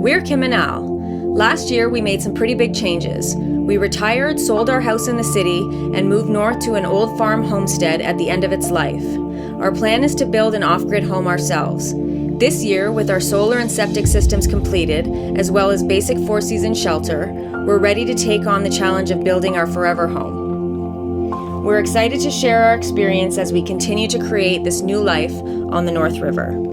We're Kim and Al. Last year, we made some pretty big changes. We retired, sold our house in the city, and moved north to an old farm homestead at the end of its life. Our plan is to build an off-grid home ourselves. This year, with our solar and septic systems completed, as well as basic four-season shelter, we're ready to take on the challenge of building our forever home. We're excited to share our experience as we continue to create this new life on the North River.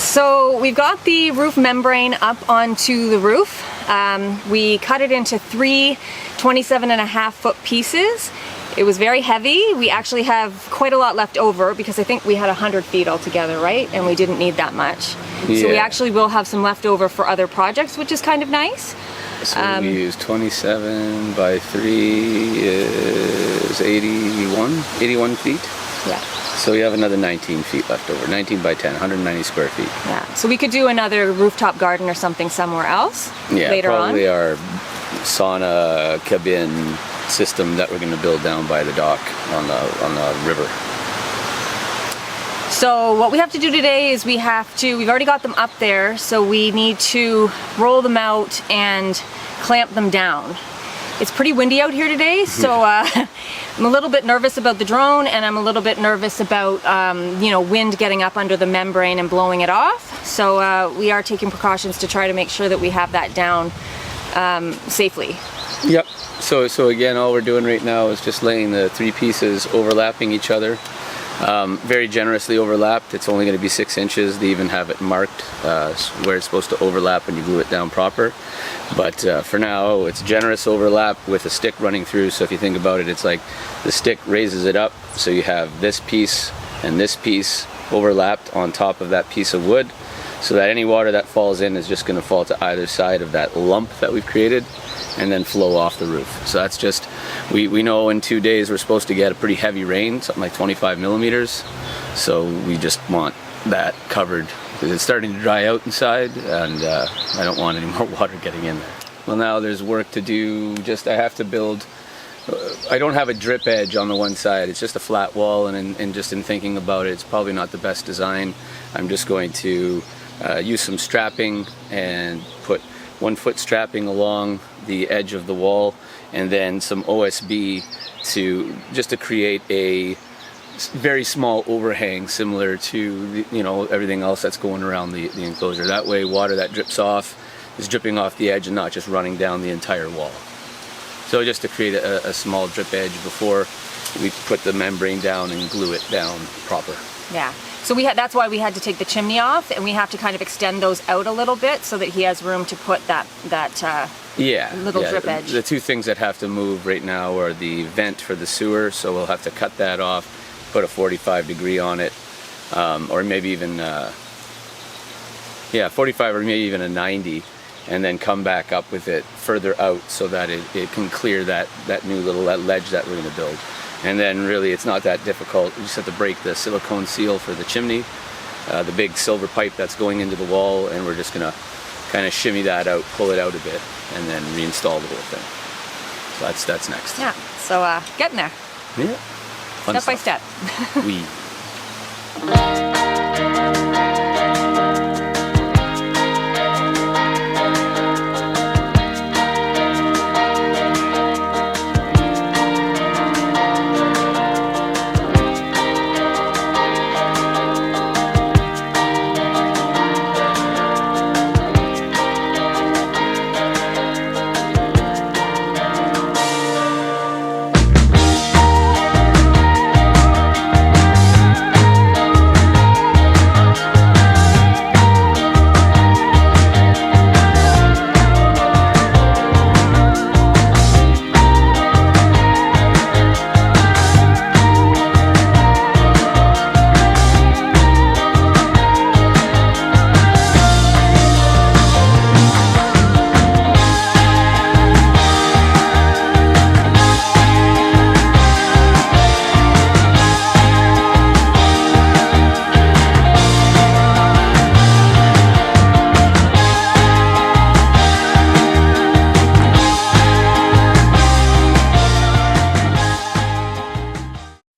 So we've got the roof membrane up onto the roof. We cut it into three 27.5-foot pieces. It was very heavy. We actually have quite a lot left over because I think we had 100 feet altogether, right? And we didn't need that much. Yeah. So we actually will have some left over for other projects, which is kind of nice. So we use 27 by 3 is 81 feet. Yeah. So we have another 19 feet left over, 19 by 10, 190 square feet. Yeah, so we could do another rooftop garden or something somewhere else later on. Yeah, probably our sauna cabin system that we're going to build down by the dock on the river. So what we have to do today is we've already got them up there, so we need to roll them out and clamp them down. It's pretty windy out here today, so I'm a little bit nervous about the drone, and I'm a little bit nervous about wind getting up under the membrane and blowing it off. So we are taking precautions to try to make sure that we have that down safely. Yep. So again, all we're doing right now is just laying the three pieces overlapping each other. Very generously overlapped. It's only going to be 6 inches. They even have it marked where it's supposed to overlap when you glue it down proper. But for now, it's generous overlap with a stick running through. So if you think about it, it's like the stick raises it up. So you have this piece and this piece overlapped on top of that piece of wood, so that any water that falls in is just going to fall to either side of that lump that we've created and then flow off the roof. So that's just, we know in 2 days we're supposed to get a pretty heavy rain, something like 25 millimeters. So we just want that covered because it's starting to dry out inside, and I don't want any more water getting in there. Well, now there's work to do. I have to build, I don't have a drip edge on the one side. It's just a flat wall, and just in thinking about it, it's probably not the best design. I'm just going to use some strapping and put 1 foot strapping along the edge of the wall, and then some OSB to create a very small overhang similar to everything else that's going around the enclosure. That way water that drips off is dripping off the edge and not just running down the entire wall. So just to create a small drip edge before we put the membrane down and glue it down proper. Yeah. So that's why we had to take the chimney off, and we have to kind of extend those out a little bit so that he has room to put that little drip edge. The two things that have to move right now are the vent for the sewer, so we'll have to cut that off, put a 45 degree on it, or maybe even Yeah, 45 or maybe even a 90, and then come back up with it further out so that it can clear that new little ledge that we're going to build. And then really it's not that difficult. You just have to break the silicone seal for the chimney, the big silver pipe that's going into the wall, and we're just going to kind of shimmy that out, pull it out a bit, and then reinstall the whole thing. So that's next. Yeah, so getting there. Yeah. Fun Step stuff. by step. We.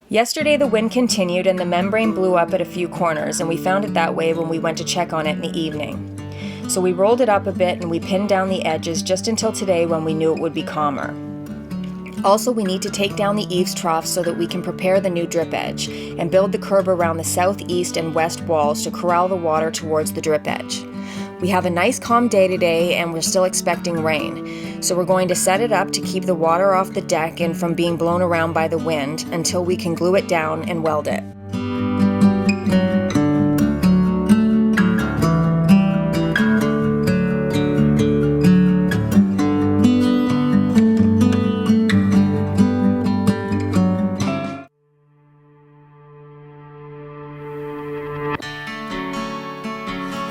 Yesterday the wind continued and the membrane blew up at a few corners, and we found it that way when we went to check on it in the evening. So we rolled it up a bit and we pinned down the edges just until today when we knew it would be calmer. Also, we need to take down the eaves trough so that we can prepare the new drip edge and build the curb around the south, east, and west walls to corral the water towards the drip edge. We have a nice calm day today and we're still expecting rain, so we're going to set it up to keep the water off the deck and from being blown around by the wind until we can glue it down and weld it.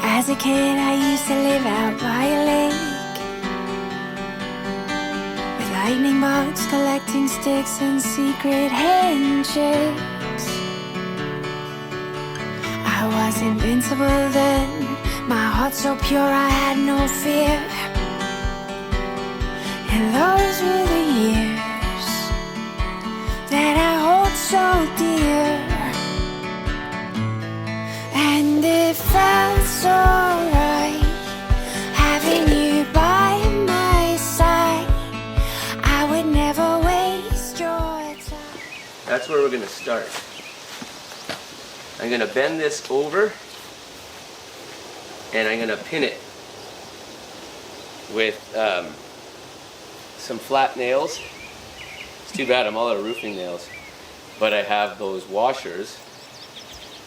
As a kid, I used to live out by a lake, with lightning bugs collecting sticks and secret handshakes. I was invincible then, my heart so pure I had no fear. And those were the years that I hold so dear. And it felt so right, having you by my side. I would never waste your time. That's where we're going to start. I'm going to bend this over and I'm going to pin it with some flat nails. It's too bad I'm all out of roofing nails, but I have those washers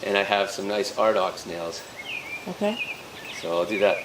and I have some nice Ardox nails. Okay. So I'll do that.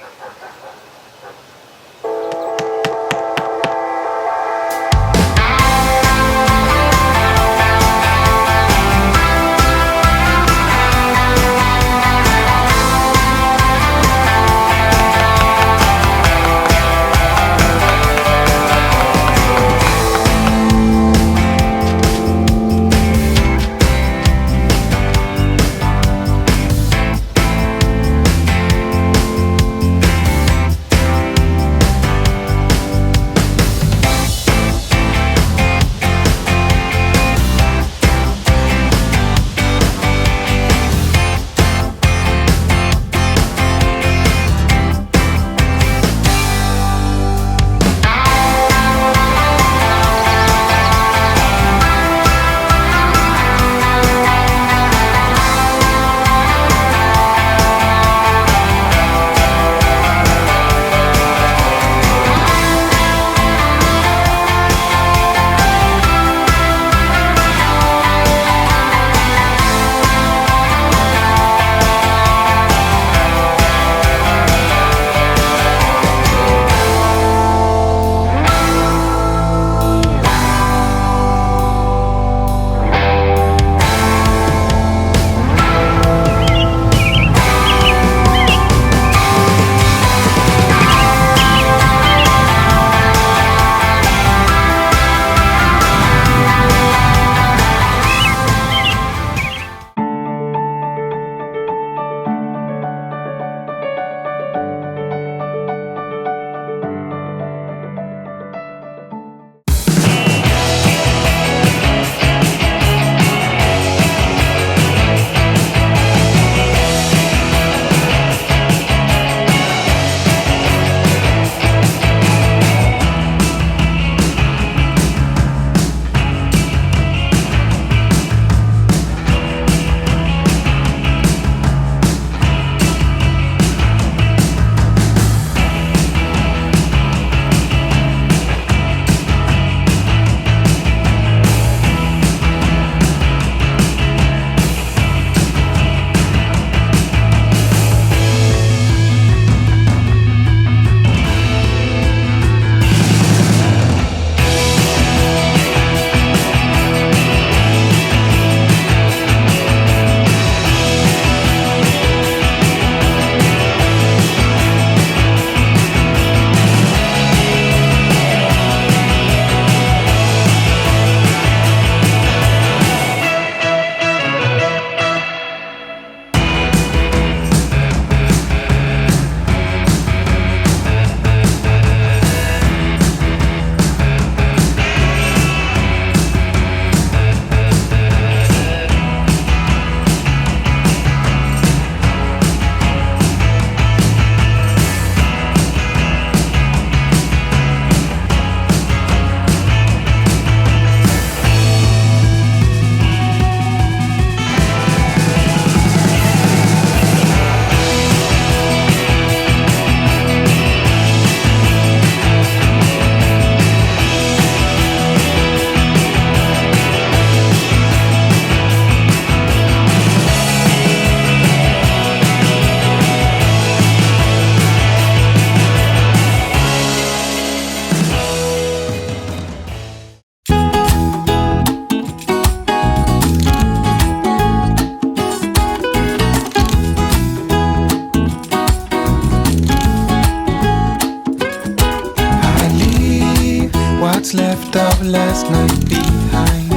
last night behind,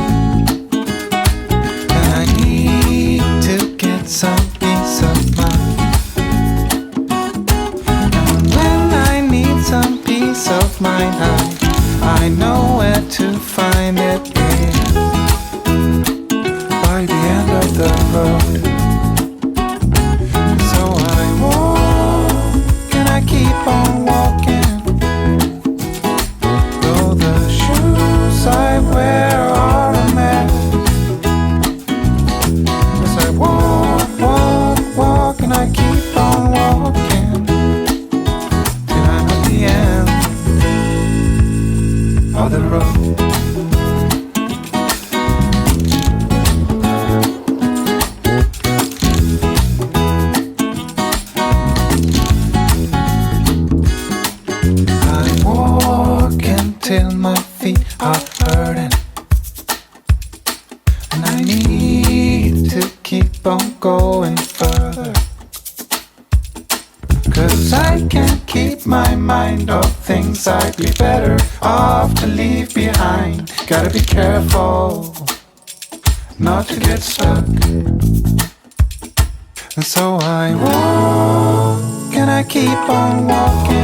and I need to get some peace of mind. And when I need some peace of mind, I know where to find it. By the end of the road. So I walk and I keep on walking, though the shoes I wear are a mess. As I walk, walk, walk, and I keep on walking till I'm at the end of the road. Till my feet are hurting, and I need to keep on going further, 'cause I can't keep my mind off things I'd be better off to leave behind. Gotta be careful not to get stuck. And so I walk and I keep on walking